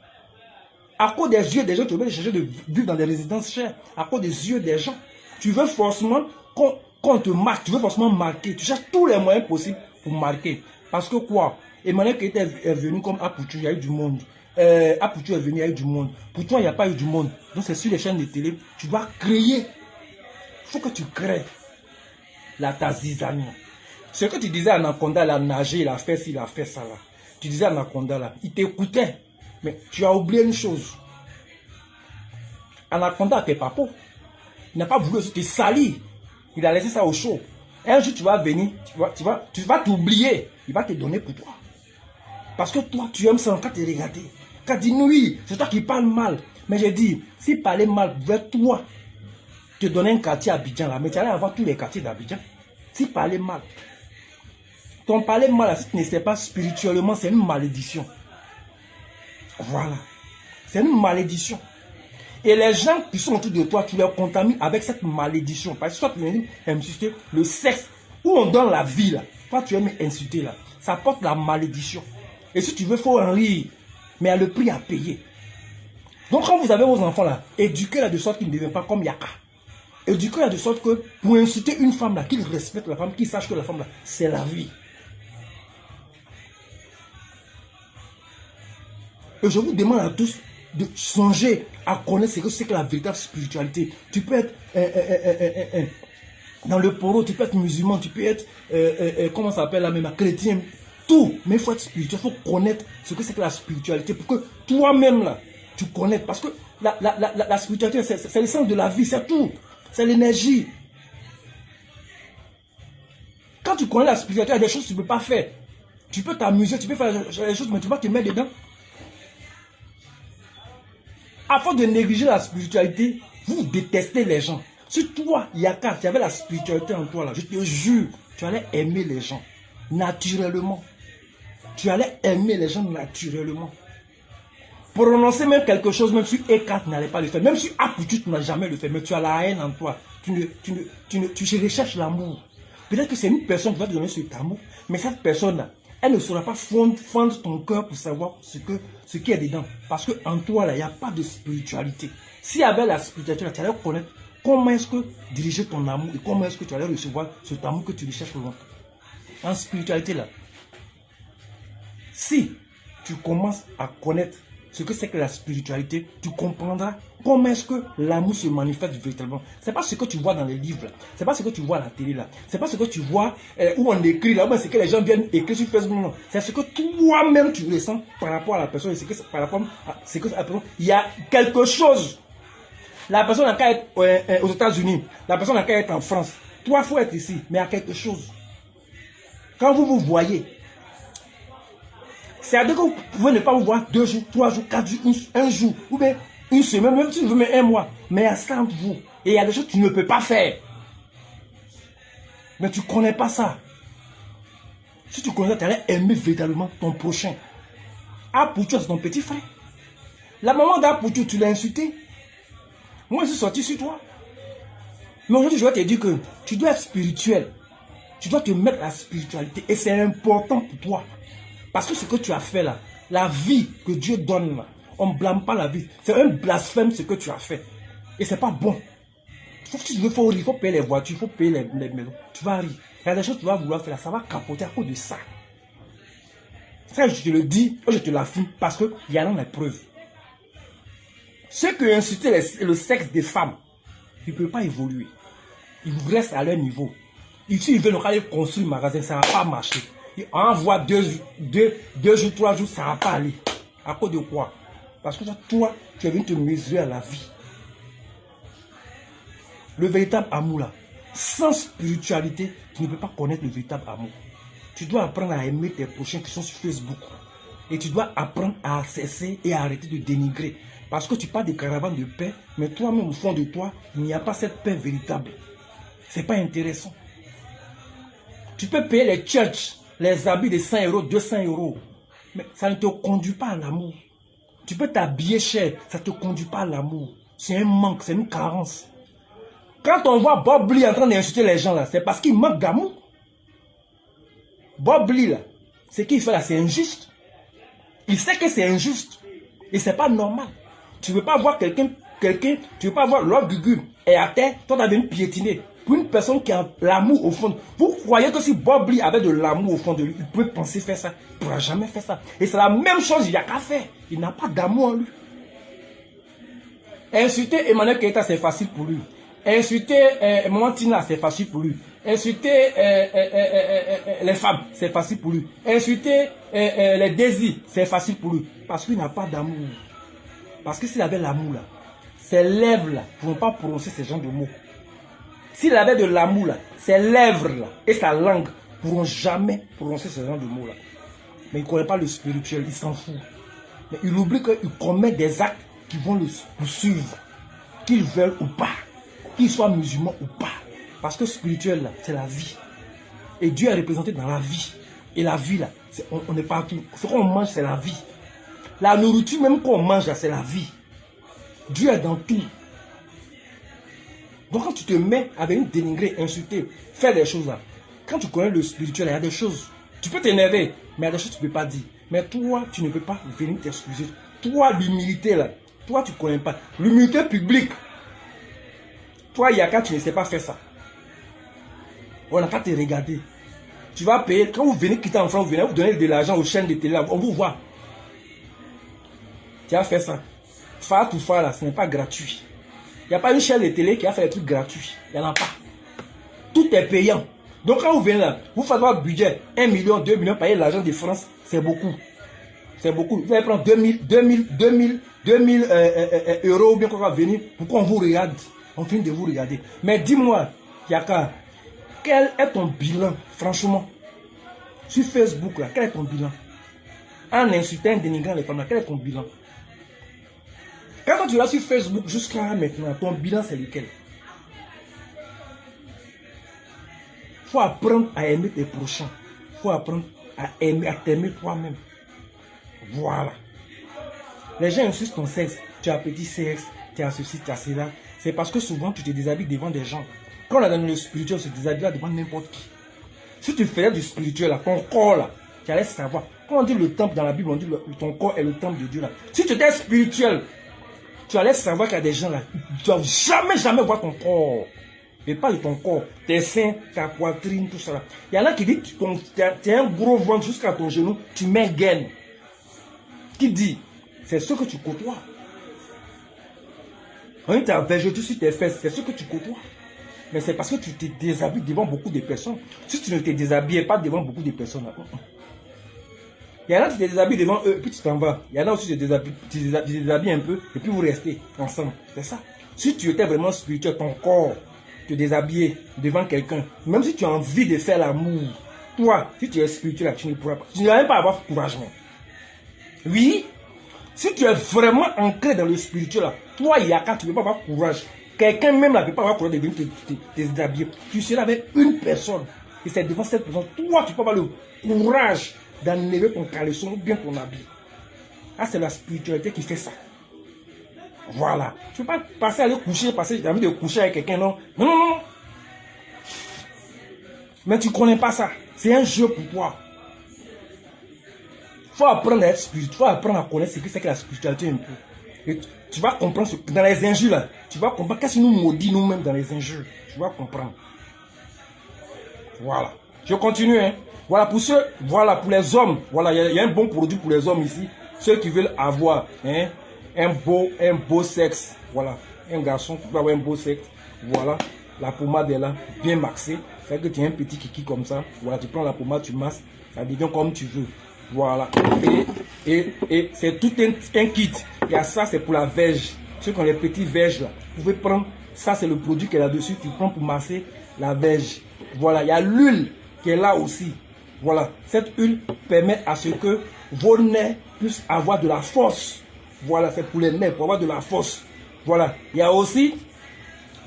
À cause des yeux des gens, tu es obligé de chercher de vivre dans des résidences chères. À cause des yeux des gens. Tu veux forcément qu'on te marque. Tu veux forcément marquer. Tu cherches tous les moyens possibles pour marquer. Parce que quoi? Emmanuel Keïta est venu comme Apoutu, il y a eu du monde. Apoutu est venu, il y a eu du monde. Pour toi, il n'y a pas eu du monde. Donc c'est sur les chaînes de télé. Tu dois créer. Il faut que tu crées. Ta zizanie. Ce que tu disais à Anaconda, il a nagé, il a fait ci, il a fait ça là. Tu disais à Anaconda là, il t'écoutait. Mais tu as oublié une chose. Anaconda n'était pas pauvre. Il n'a pas voulu te salir. Il a laissé ça au chaud. Un jour, tu vas venir, tu vas t'oublier. Il va te donner pour toi. Parce que toi, tu aimes ça quand tu es regardé. Quand tu dis oui, c'est toi qui parles mal. Mais j'ai dit, si parler mal vers toi, te donner un quartier à Abidjan là, mais tu allais avoir tous les quartiers d'Abidjan. Si parler mal. Ton parler mal, si tu ne sais pas spirituellement, c'est une malédiction. Voilà. C'est une malédiction. Et les gens qui sont autour de toi, tu les contamines avec cette malédiction. Parce que toi, tu aimes insulter le sexe. Où on donne la vie là. Toi, tu aimes insulter là. Ça porte la malédiction. Et si tu veux, il faut en rire. Mais il y a le prix à payer. Donc quand vous avez vos enfants là, éduquez-la de sorte qu'ils ne deviennent pas comme Yaka. Éduquez-la de sorte que pour insulter une femme là, qu'ils respectent la femme, qu'ils sachent que la femme là, c'est la vie. Et je vous demande à tous de songer à connaître ce que c'est que la véritable spiritualité. Tu peux être dans le poro, tu peux être musulman, tu peux être, comment ça s'appelle là même, chrétien, tout. Mais il faut être spirituel, il faut connaître ce que c'est que la spiritualité pour que toi-même là, tu connaisses. Parce que la spiritualité, c'est l'essence de la vie, c'est tout. C'est l'énergie. Quand tu connais la spiritualité, il y a des choses que tu ne peux pas faire. Tu peux t'amuser, tu peux faire des choses, mais tu vas te mettre dedans. Afin de négliger la spiritualité, vous détestez les gens. Si toi, Yaka, tu avais la spiritualité en toi, là, je te jure, tu allais aimer les gens naturellement. Tu allais aimer les gens naturellement. Prononcer même quelque chose, même si Eka n'allait pas le faire, même si Apoutu tu n'as jamais le fait, mais tu as la haine en toi. Tu recherches l'amour. Peut-être que c'est une personne qui va te donner cet amour, mais cette personne-là, elle ne saura pas fendre ton cœur pour savoir ce qui est dedans. Parce qu'en toi, là, il n'y a pas de spiritualité. S'il y avait la spiritualité, là, tu allais connaître comment est-ce que diriger ton amour et comment est-ce que tu allais recevoir cet amour que tu recherches loin. En spiritualité, là, si tu commences à connaître ce que c'est que la spiritualité, tu comprendras comment est-ce que l'amour se manifeste véritablement. Ce n'est pas ce que tu vois dans les livres, ce n'est pas ce que tu vois à la télé, ce n'est pas ce que tu vois où on écrit, là, c'est que les gens viennent écrire sur Facebook, non. C'est ce que toi-même tu ressens par rapport à la personne, et par rapport à ce que la personne, il y a quelque chose. La personne n'a qu'à être aux États-Unis, la personne n'a qu'à être en France. Toi, il faut être ici, mais il y a quelque chose. Quand vous vous voyez, c'est-à-dire que vous pouvez ne pas vous voir 2 jours, 3 jours, 4 jours, un jour, ou bien une semaine, même si vous mettez un mois. Mais il y a ça entre vous. Et il y a des choses que tu ne peux pas faire. Mais tu ne connais pas ça. Si tu connais ça, tu allais aimer véritablement ton prochain. Apoutu, c'est ton petit frère. La maman d'Apoutu, tu l'as insulté. Moi, je suis sorti sur toi. Mais aujourd'hui, je vais te dire que tu dois être spirituel. Tu dois te mettre à la spiritualité. Et c'est important pour toi. Parce que ce que tu as fait là, La vie que Dieu donne, là, on ne blâme pas la vie. C'est un blasphème ce que tu as fait. Et c'est pas bon. Il faut rire, il faut payer les voitures, il faut payer les maisons. Tu vas rire. Il y a des choses que tu vas vouloir faire, ça va capoter à cause de ça. Ça, je te le dis, je te l'affirme, parce qu'il y en a des preuves. Ceux qui insultent le sexe des femmes, ils ne peuvent pas évoluer. Ils restent à leur niveau. Ici, ils veulent aller construire un magasin, ça ne va pas marcher. Ils envoient 2 jours, 3 jours, ça ne va pas aller. À cause de quoi? Parce que toi, tu es venu te mesurer à la vie. Le véritable amour là, sans spiritualité, tu ne peux pas connaître le véritable amour. Tu dois apprendre à aimer tes prochains qui sont sur Facebook. Et tu dois apprendre à cesser et à arrêter de dénigrer. Parce que tu parles de caravane de paix, mais toi-même au fond de toi, il n'y a pas cette paix véritable. Ce n'est pas intéressant. Tu peux payer les church, les habits de 100 euros, 200 euros. Mais ça ne te conduit pas à l'amour. Tu peux t'habiller cher, ça ne te conduit pas à l'amour. C'est un manque, c'est une carence. Quand on voit Bob Lee en train d'insulter les gens là, c'est parce qu'il manque d'amour. Bob Lee là, ce qu'il fait là, c'est injuste. Il sait que c'est injuste. Et c'est pas normal. Tu ne veux pas voir quelqu'un, tu ne veux pas voir Lord Gugu et à terre, toi tu as venu piétiner. Pour une personne qui a l'amour au fond, vous croyez que si Bob Lee avait de l'amour au fond de lui, il peut penser faire ça? Il ne pourra jamais faire ça. Et c'est la même chose, il n'y a qu'à faire. Il n'a pas d'amour en lui. Insulter Emmanuel Keita, c'est facile pour lui. Insulter Maman Tina, c'est facile pour lui. Insulter les femmes, c'est facile pour lui. Insulter les désirs, c'est facile pour lui. Parce qu'il n'a pas d'amour. Parce que s'il avait l'amour là, ses lèvres là ne vont pas prononcer ce genre de mots. S'il avait de l'amour là, ses lèvres là et sa langue ne pourront jamais prononcer ce genre de mots là. Mais il ne connaît pas le spirituel, il s'en fout. Mais il oublie qu'il commet des actes qui vont le poursuivre, qu'ils veulent ou pas, qu'ils soient musulmans ou pas. Parce que spirituel là, c'est la vie. Et Dieu est représenté dans la vie. Et la vie là, on est partout. Ce qu'on mange, c'est la vie. La nourriture même qu'on mange là, c'est la vie. Dieu est dans tout. Donc quand tu te mets à venir dénigrer, insulter, faire des choses là, quand tu connais le spirituel, il y a des choses. Tu peux t'énerver, mais il y a des choses que tu ne peux pas dire. Mais toi, tu ne peux pas venir t'excuser. Toi, l'humilité là, toi, tu ne connais pas. L'humilité publique. Toi, Yaka, tu ne sais pas faire ça. On n'a qu'à te regarder. Tu vas payer. Quand vous venez quitter en France, vous venez vous donner de l'argent aux chaînes de télé, on vous voit. Tu as fait ça. Fatou Fa là, ce n'est pas gratuit. Il n'y a pas une chaîne de télé qui a fait des trucs gratuits. Il n'y en a pas. Tout est payant. Donc quand vous venez là, vous faites votre budget, 1 million, 2 millions, payer l'argent de France, c'est beaucoup. C'est beaucoup. Vous allez prendre 2000 euros ou bien qu'on va venir pour qu'on vous regarde. On finit de vous regarder. Mais dis-moi, Yaka, quel est ton bilan, franchement, sur Facebook là, quel est ton bilan? En insultant, en dénigrant les femmes là, quel est ton bilan? Quand tu vas sur Facebook jusqu'à maintenant, ton bilan c'est lequel? Il faut apprendre à aimer tes prochains. Il faut apprendre à t'aimer toi-même. Voilà. Les gens insultent ton sexe. Tu as petit sexe, tu as ceci, tu as cela. C'est parce que souvent tu te déshabilles devant des gens. Quand on est dans le spirituel, on se déshabille devant n'importe qui. Si tu faisais du spirituel, là, ton corps, là, tu allais savoir. Quand on dit le temple dans la Bible, on dit ton corps est le temple de Dieu. Là. Si tu étais spirituel, tu allais savoir qu'il y a des gens là, tu ne doivent jamais voir ton corps. Et pas de ton corps, tes seins, ta poitrine, tout ça. Il y en a qui disent que tu as un gros ventre jusqu'à ton genou, tu mets gaine. Qui dit? C'est ce que tu côtoies. Quand tu as végété sur tes fesses, c'est ce que tu côtoies. Mais c'est parce que tu te déshabilles devant beaucoup de personnes. Si tu ne te déshabillais pas devant beaucoup de personnes, là, il y en a qui te déshabillent devant eux, puis tu t'en vas. Il y en a aussi qui te déshabillent un peu, et puis vous restez ensemble. C'est ça. Si tu étais vraiment spirituel, ton corps, te déshabiller devant quelqu'un, même si tu as envie de faire l'amour, toi, si tu es spirituel, tu ne pourras pas. Tu ne vas même pas avoir courage. Oui, si tu es vraiment ancré dans le spirituel, toi, Yaka, tu ne peux pas avoir courage. Quelqu'un même là ne peut pas avoir courage de venir te déshabiller. Tu seras avec une personne. Et c'est devant cette personne. Toi, tu peux avoir le courage d'enlever ton caleçon ou bien ton habit. Ah, c'est la spiritualité qui fait ça. Voilà. Tu ne peux pas passer à aller coucher, j'ai envie de coucher avec quelqu'un, non. Non. Mais tu ne connais pas ça. C'est un jeu pour toi. Il faut apprendre à être spirituel, faut apprendre à connaître ce que c'est que la spiritualité un peu. Et tu vas comprendre, dans les injures là, tu vas comprendre qu'est-ce qui nous maudit nous-mêmes dans les injures. Tu vas comprendre. Voilà. Je continue, hein. Voilà, pour ceux, voilà, pour les hommes, voilà, il y a un bon produit pour les hommes ici. Ceux qui veulent avoir, hein, un beau sexe, voilà. Un garçon qui veut avoir un beau sexe, voilà. La pommade est là, bien maxée. C'est que tu as un petit kiki comme ça. Voilà, tu prends la pommade, tu masses, ça devient comme tu veux. Voilà. Et c'est tout un kit. Il y a ça, c'est pour la verge. Ceux qui ont les petits verges là, vous pouvez prendre, ça c'est le produit qui est là-dessus, tu prends pour masser la verge. Voilà, il y a l'huile qui est là aussi. Voilà, cette huile permet à ce que vos nerfs puissent avoir de la force. Voilà, c'est pour les nerfs, pour avoir de la force. Voilà, il y a aussi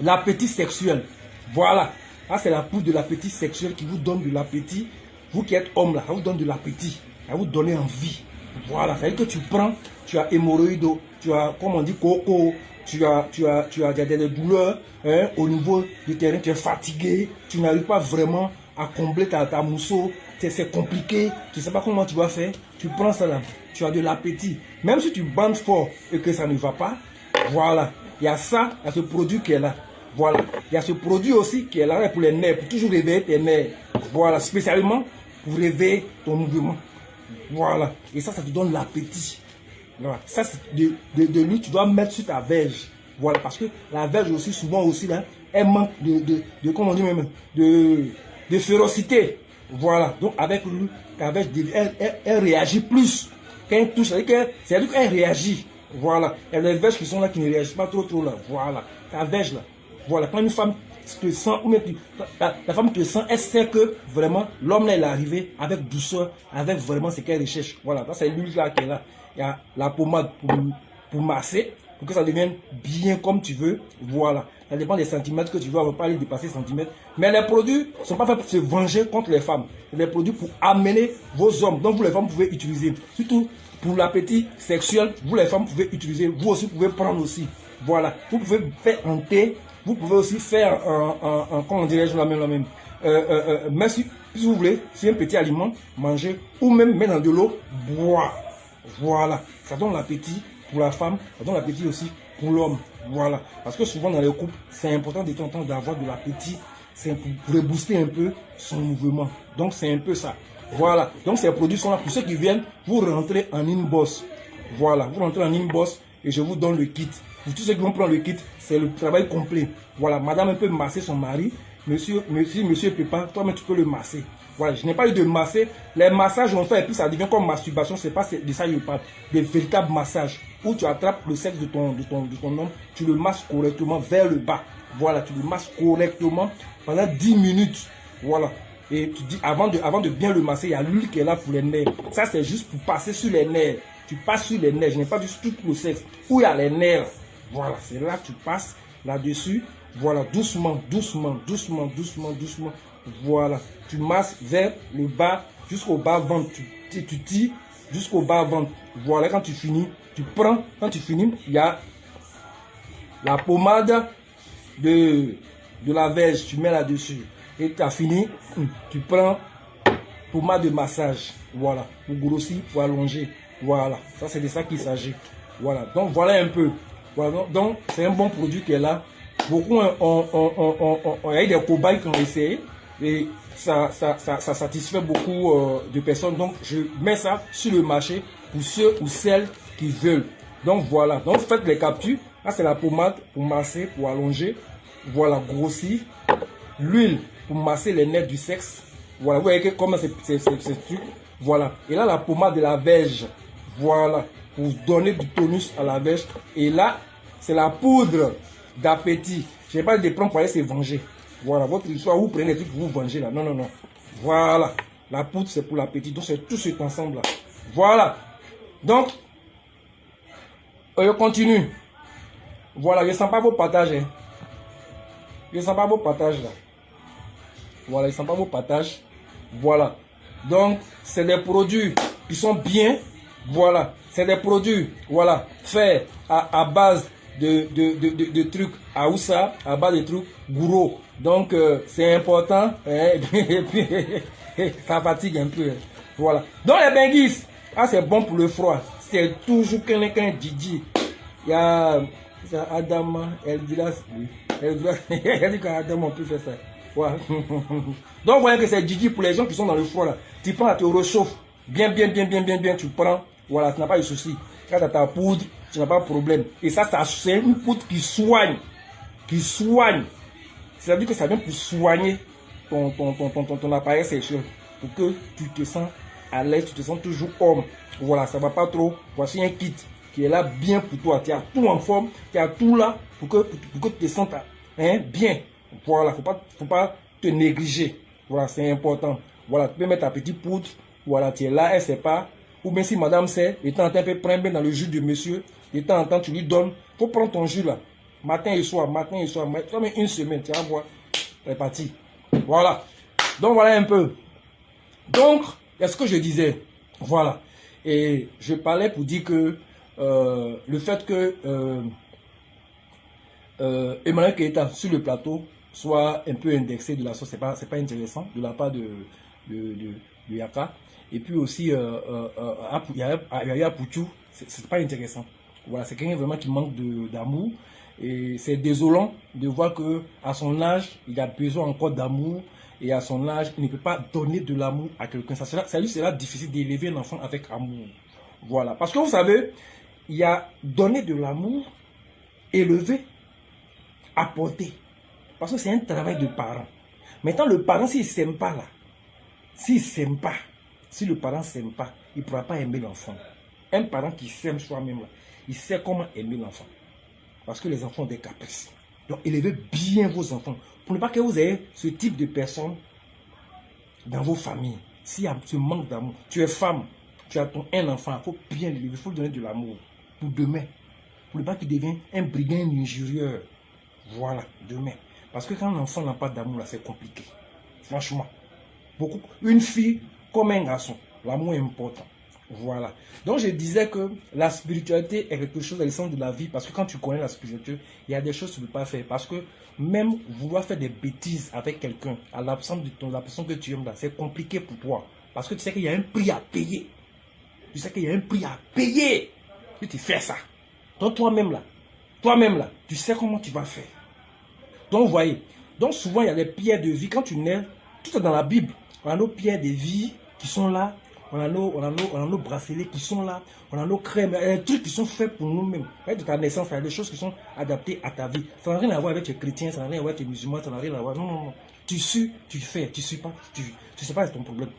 l'appétit sexuel. Voilà, là c'est la poudre de l'appétit sexuel qui vous donne de l'appétit. Vous qui êtes homme là, ça vous donne de l'appétit, ça va vous donner envie. Voilà, c'est-à-dire que tu prends, tu as hémorroïdes, tu as, comme on dit, coco, tu as des douleurs hein, au niveau du terrain, tu es fatigué, tu n'arrives pas vraiment à combler ta mousseau, c'est compliqué, tu ne sais pas comment tu vas faire, tu prends ça là, tu as de l'appétit. Même si tu bandes fort et que ça ne va pas, voilà, il y a ça, il y a ce produit qui est là. Voilà, il y a ce produit aussi qui est là pour les nerfs, pour toujours réveiller tes nerfs. Voilà, spécialement pour réveiller ton mouvement. Voilà, et ça te donne l'appétit. Voilà. Ça, c'est de lui, tu dois mettre sur ta verge. Voilà, parce que la verge aussi, souvent aussi, là, elle manque comment on dit même, de férocité. Voilà, donc avec lui, ta verge, elle réagit plus. Quand elle touche, c'est-à-dire qu'elle réagit. Voilà, il y a des verges qui sont là, qui ne réagissent pas trop là. Voilà, ta verge là. Voilà, quand une femme te sent, ou même la femme te sent, elle sait que vraiment l'homme là, il est arrivé avec douceur, avec vraiment ce qu'elle recherche. Voilà, ça c'est l'huile là qui est là. Il y a la pommade pour masser, pour que ça devienne bien comme tu veux. Voilà, ça dépend des centimètres que tu veux, on ne va pas aller dépasser centimètres. Mais les produits ne sont pas faits pour se venger contre les femmes. C'est des produits pour amener vos hommes. Donc vous les femmes pouvez utiliser. Surtout pour l'appétit sexuel, vous les femmes pouvez utiliser. Vous aussi pouvez prendre aussi. Voilà, vous pouvez faire un thé. Vous pouvez aussi faire comment dirais-je la même. Mais si vous voulez, c'est un petit aliment, manger, ou même mettre dans de l'eau, boire. Voilà, ça donne l'appétit pour la femme, ça donne l'appétit aussi pour l'homme. Voilà, parce que souvent dans les couples, c'est important de temps en temps d'avoir de l'appétit, c'est pour rebooster un peu son mouvement. Donc c'est un peu ça. Voilà, donc ces produits sont là pour ceux qui viennent, vous rentrez en inbox. Voilà, vous rentrez en inbox et je vous donne le kit. Pour tous ceux qui vont prendre le kit, c'est le travail complet. Voilà, madame peut masser son mari, monsieur ne peut pas, toi-même tu peux le masser. Voilà, je n'ai pas eu de masser. Les massages on fait et puis ça devient comme masturbation, c'est pas de ça que je parle. Des véritables massages où tu attrapes le sexe de ton homme, tu le masses correctement vers le bas. Voilà, tu le masses correctement pendant 10 minutes. Voilà. Et tu dis, avant de bien le masser, il y a l'huile qui est là pour les nerfs. Ça, c'est juste pour passer sur les nerfs. Tu passes sur les nerfs. Je n'ai pas dit tout le sexe. Où il y a les nerfs. Voilà, c'est là que tu passes là-dessus. Voilà, doucement, doucement, doucement, doucement, doucement. Voilà, tu masses vers le bas, jusqu'au bas ventre. Tu tires jusqu'au bas ventre. Voilà, quand tu finis, tu prends. Quand tu finis, il y a la pommade de la verge. Tu mets là-dessus. Et tu as fini, tu prends pommade de massage. Voilà, pour grossir, pour allonger. Voilà, ça c'est de ça qu'il s'agit. Voilà, donc voilà un peu. Voilà, donc c'est un bon produit qui est là. Beaucoup il y a des cobayes qui ont essayé et ça satisfait beaucoup de personnes. Donc je mets ça sur le marché pour ceux ou celles qui veulent. Donc voilà, donc faites les captures. Là c'est la pommade pour masser, pour allonger. Voilà, grossir. L'huile pour masser les nerfs du sexe. Voilà, vous voyez comment c'est truc. Voilà, et là la pommade de la verge. Voilà, pour donner du tonus à la verge. Et là, c'est la poudre d'appétit. Je n'ai pas de prendre pour aller se venger. Voilà, votre histoire, vous prenez des trucs pour vous venger là. Non, non, non. Voilà, la poudre c'est pour l'appétit. Donc c'est tout cet ensemble là. Voilà. Donc, je continue. Voilà, je ne sens pas vos partages. Hein. Je ne sens pas vos partages là. Voilà, je ne sens pas vos partages. Voilà. Donc, c'est des produits qui sont bien. Voilà, c'est des produits, voilà, faits à base de trucs à Oussa, à base de trucs gros. Donc, c'est important. Hein, et puis, ça fatigue un peu. Hein, voilà. Donc, les benguis, Ah, c'est bon pour le froid. C'est toujours qu'un Didi. Il y a Adam, Elvira. Elle dit qu'Adam, on peut faire ça. Ouais. Donc, vous voyez que c'est Didi pour les gens qui sont dans le froid là. Tu prends, tu réchauffes. Bien, tu prends. Voilà, tu n'as pas de souci. Quand tu as ta poudre, tu n'as pas de problème. Et ça c'est une poudre qui soigne. Qui soigne. C'est-à-dire que ça vient pour soigner ton appareil sexuel. Pour que tu te sens à l'aise, tu te sens toujours homme. Voilà, ça va pas trop. Voici un kit qui est là bien pour toi. Tu as tout en forme, tu as tout là pour que tu te sentes bien. Voilà, faut pas te négliger. Voilà, c'est important. Voilà, tu peux mettre ta petite poudre. Voilà, tu es là, elle sait pas. Ou bien si madame sait, de temps en temps, elle peut prendre bien dans le jus de monsieur. De temps en temps, tu lui donnes. Faut prendre ton jus là. Matin et soir. Tu mets une semaine, tu vas voir. C'est parti. Voilà. Donc voilà un peu. Donc, c'est ce que je disais. Voilà. Et je parlais pour dire que le fait que Emmanuel Keita sur le plateau soit un peu indexé de la sauce, c'est pas intéressant de la part de Yaka. Et puis aussi, Yaya Poutou, c'est pas intéressant. Voilà, c'est quelqu'un vraiment qui manque d'amour. Et c'est désolant de voir que à son âge, il a besoin encore d'amour. Et à son âge, il ne peut pas donner de l'amour à quelqu'un. Ça lui sera difficile d'élever un enfant avec amour. Voilà. Parce que vous savez, il y a donner de l'amour, élever, apporter. Parce que c'est un travail de parent. Maintenant, le parent, s'il ne s'aime pas là, s'il ne s'aime pas, si le parent ne s'aime pas, il ne pourra pas aimer l'enfant. Un parent qui s'aime soi-même là, il sait comment aimer l'enfant. Parce que les enfants ont des caprices. Donc, élevez bien vos enfants. Pour ne pas que vous ayez ce type de personnes dans vos familles. S'il y a ce manque d'amour, tu es femme, tu as un enfant, il faut bien l'élever, il faut lui donner de l'amour. Pour demain. Pour ne pas qu'il devienne un brigand injurieur. Voilà, demain. Parce que quand l'enfant n'a pas d'amour, là, c'est compliqué. Franchement. Une fille comme un garçon, l'amour est important. Voilà. Donc je disais que la spiritualité est quelque chose à l'essence de la vie. Parce que quand tu connais la spiritualité, il y a des choses que tu ne peux pas faire. Parce que même vouloir faire des bêtises avec quelqu'un, à l'absence de la personne que tu aimes là, c'est compliqué pour toi. Parce que tu sais qu'il y a un prix à payer. Tu sais qu'il y a un prix à payer. Si tu fais ça. Donc toi-même là, tu sais comment tu vas faire. Donc vous voyez. Donc souvent il y a des pierres de vie. Quand tu nais, tout est dans la Bible. On a nos pierres de vie qui sont là. On a nos bracelets qui sont là. On a nos crèmes. Il y a des trucs qui sont faits pour nous-mêmes. De ta naissance, il y a des choses qui sont adaptées à ta vie. Ça n'a rien à voir avec les chrétiens, ça n'a rien à voir avec les musulmans, ça n'a rien à voir. Non. Tu suis, tu fais. Tu suis pas, tu sais pas, c'est ton problème.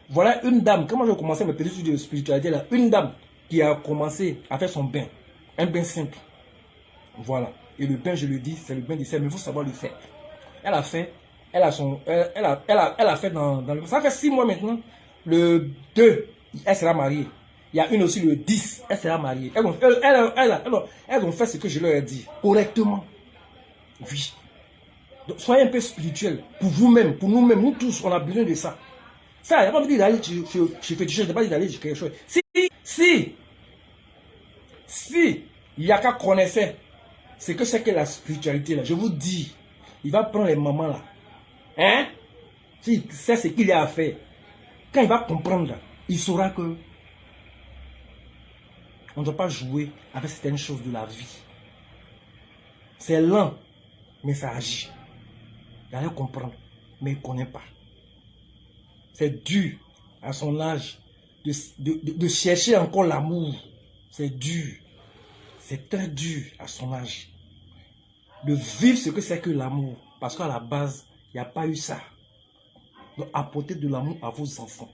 Voilà une dame, comment j'ai commencé mes petites études de spiritualité là, une dame qui a commencé à faire son bain. Un bain simple. Voilà. Et le bain, je le dis, c'est le bain de sel, mais il faut savoir le faire. Elle a fait, elle a fait dans le... Ça fait 6 mois maintenant. Le 2, elle sera mariée. Il y a une aussi le 10, elle sera mariée. Elles vont faire ce que je leur ai dit, correctement. Oui. Donc, soyez un peu spirituel pour vous-même, pour nous-mêmes, nous tous, on a besoin de ça. Ça, il n'y a pas dit d'aller chez féticheur, il n'y a pas dit d'aller chez quelque chose. Si Yaka connaissait ce que c'est que la spiritualité là, je vous dis, il va prendre les mamans là. Hein? S'il sait ce qu'il a à faire, quand il va comprendre, il saura que on ne doit pas jouer avec certaines choses de la vie. C'est lent, mais ça agit. Il va comprendre, mais il ne connaît pas. C'est dur à son âge de chercher encore l'amour. C'est dur. C'est très dur à son âge. De vivre ce que c'est que l'amour. Parce qu'à la base, il n'y a pas eu ça. Donc apportez de l'amour à vos enfants.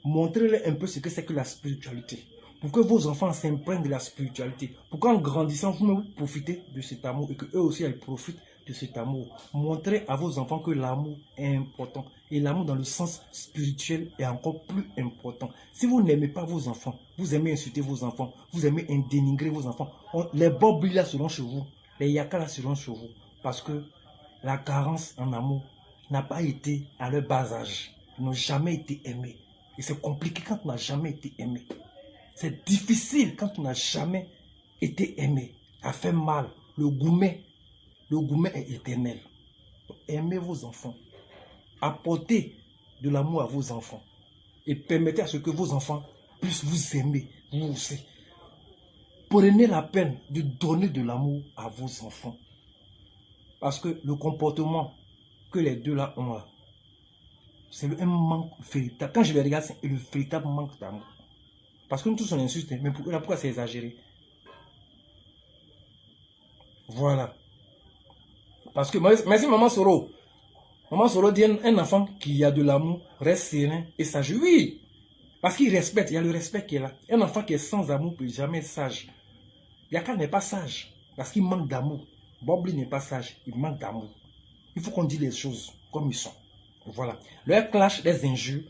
Montrez-leur un peu ce que c'est que la spiritualité. Pour que vos enfants s'imprègnent de la spiritualité. Pour qu'en grandissant, vous profitez de cet amour. Et qu'eux aussi, ils profitent de cet amour. Montrez à vos enfants que l'amour est important. Et l'amour dans le sens spirituel est encore plus important. Si vous n'aimez pas vos enfants, vous aimez insulter vos enfants, vous aimez dénigrer vos enfants, les boblis là seront chez vous, les yakas là seront chez vous. Parce que la carence en amour n'a pas été à leur bas âge. Ils n'ont jamais été aimés. Et c'est compliqué quand on n'a jamais été aimé. C'est difficile quand on n'a jamais été aimé. Ça fait mal. Le gourmet est éternel. Donc, aimez vos enfants. Apportez de l'amour à vos enfants. Et permettez à ce que vos enfants plus vous aimez, vous aussi, prenez la peine de donner de l'amour à vos enfants. Parce que le comportement que les deux là ont là, c'est un manque véritable. Quand je les regarde, c'est le véritable manque d'amour. Parce que nous tous on insulte, mais pourquoi c'est exagéré? Voilà. Parce que, merci Maman Soro. Maman Soro dit un enfant qui a de l'amour reste serein et sage. Oui, parce qu'il respecte, il y a le respect qui est là. Un enfant qui est sans amour ne peut jamais être sage. Yaka n'est pas sage parce qu'il manque d'amour. Bobli n'est pas sage, il manque d'amour. Il faut qu'on dise les choses comme ils sont. Voilà. Leur clash des injures,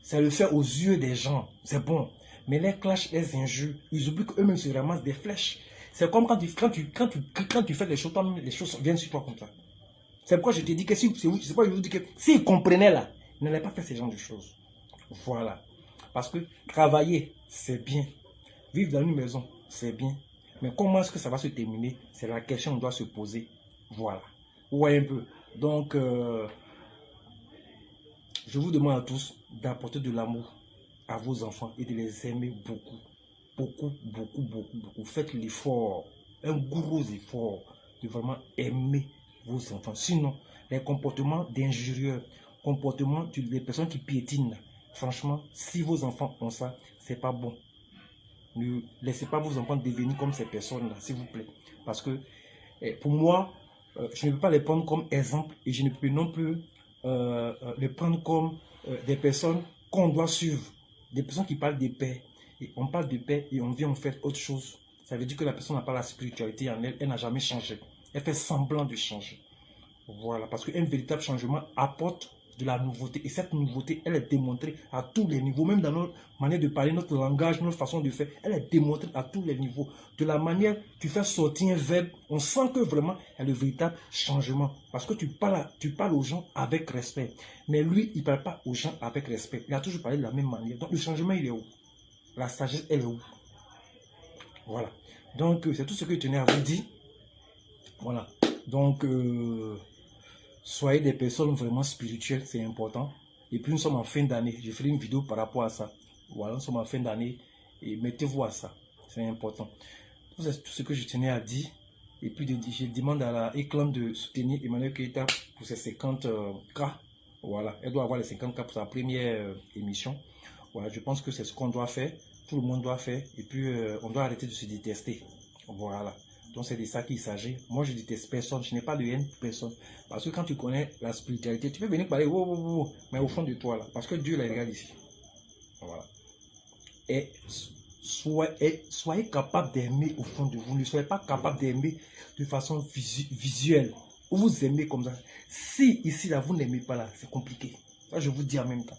c'est le fait aux yeux des gens. C'est bon. Mais les clashs, les injures, ils oublient qu'eux-mêmes se ramassent des flèches. C'est comme quand tu fais des choses, les choses viennent sur toi comme ça. C'est pourquoi je te dis que si s'ils comprenaient là, ils n'allaient pas faire ce genre de choses. Voilà. Parce que travailler, c'est bien. Vivre dans une maison, c'est bien. Mais comment est-ce que ça va se terminer? C'est la question qu'on doit se poser. Voilà. Ouais, un peu. Donc, je vous demande à tous d'apporter de l'amour à vos enfants et de les aimer beaucoup. Beaucoup, beaucoup, beaucoup, beaucoup. Faites l'effort, un gros effort de vraiment aimer vos enfants. Sinon, les comportements d'injurieux, comportements des personnes qui piétinent, franchement, si vos enfants ont ça, c'est pas bon. Ne laissez pas vos enfants devenir comme ces personnes-là, s'il vous plaît. Parce que pour moi, je ne peux pas les prendre comme exemple et je ne peux non plus les prendre comme des personnes qu'on doit suivre. Des personnes qui parlent de paix. Et on parle de paix et on vient en faire autre chose. Ça veut dire que la personne n'a pas la spiritualité en elle, elle n'a jamais changé. Elle fait semblant de changer. Voilà, parce qu'un véritable changement apporte de la nouveauté. Et cette nouveauté, elle est démontrée à tous les niveaux. Même dans notre manière de parler, notre langage, notre façon de faire, elle est démontrée à tous les niveaux. De la manière, tu fais sortir un verbe, on sent que vraiment, il y a le véritable changement. Parce que tu parles aux gens avec respect. Mais lui, il ne parle pas aux gens avec respect. Il a toujours parlé de la même manière. Donc le changement, il est où? La sagesse, elle est où? Voilà. Donc, c'est tout ce que je tenais à vous dire. Voilà. Donc, soyez des personnes vraiment spirituelles, c'est important. Et puis nous sommes en fin d'année. Je ferai une vidéo par rapport à ça. Voilà, nous sommes en fin d'année. Et mettez-vous à ça. C'est important. C'est tout ce que je tenais à dire. Et puis je demande à la Eclam de soutenir Emmanuel Keita pour ses 50 K. Voilà, elle doit avoir les 50 K pour sa première émission. Voilà, je pense que c'est ce qu'on doit faire. Tout le monde doit faire. Et puis on doit arrêter de se détester. Voilà. Donc c'est de ça qu'il s'agit. Moi je déteste personne, je n'ai pas de haine pour personne. Parce que quand tu connais la spiritualité, tu peux venir parler, mais au fond de toi là, parce que Dieu la regarde ici. Voilà. Et soyez capable d'aimer au fond de vous. Ne soyez pas capable d'aimer de façon visuelle. Vous aimez comme ça. Si ici là vous n'aimez pas là, c'est compliqué. Ça je vous dis en même temps.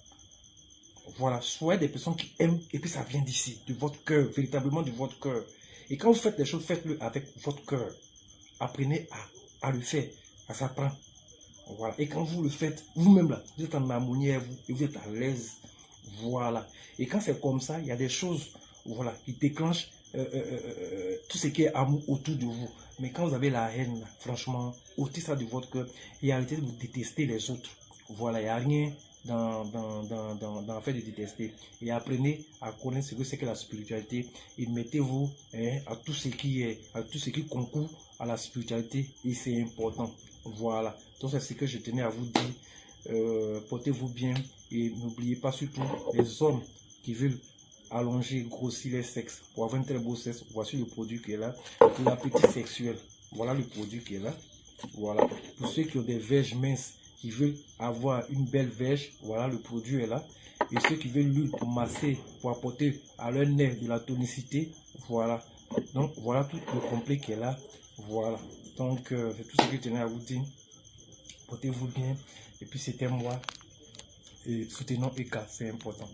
Voilà, soyez des personnes qui aiment et puis ça vient d'ici, de votre cœur, véritablement de votre cœur. Et quand vous faites les choses, faites-le avec votre cœur. Apprenez à le faire, ça s'apprend. Voilà. Et quand vous le faites, vous-même là, vous êtes en harmonie avec vous et vous êtes à l'aise. Voilà. Et quand c'est comme ça, il y a des choses, voilà, qui déclenchent tout ce qui est amour autour de vous. Mais quand vous avez la haine, là, franchement, ôtez ça de votre cœur et arrêtez de vous détester les autres. Voilà, il n'y a rien dans le fait de détester. Et apprenez à connaître ce que c'est que la spiritualité et mettez-vous à tout ce qui concourt à la spiritualité et c'est important. Voilà, donc c'est ce que je tenais à vous dire. Portez-vous bien et n'oubliez pas surtout les hommes qui veulent allonger, grossir les sexes pour avoir un très beau sexe. Voici le produit qui est là. Pour l'appétit sexuel, voilà le produit qui est là. Voilà, pour ceux qui ont des verges minces qui veulent avoir une belle verge, voilà le produit est là. Et ceux qui veulent l'huile pour masser, pour apporter à leur nez de la tonicité, voilà. Donc voilà tout le complet qui est là. Voilà. Donc c'est tout ce que je tenais à vous dire. Portez-vous bien. Et puis c'était moi. Et soutenons Eka, c'est important.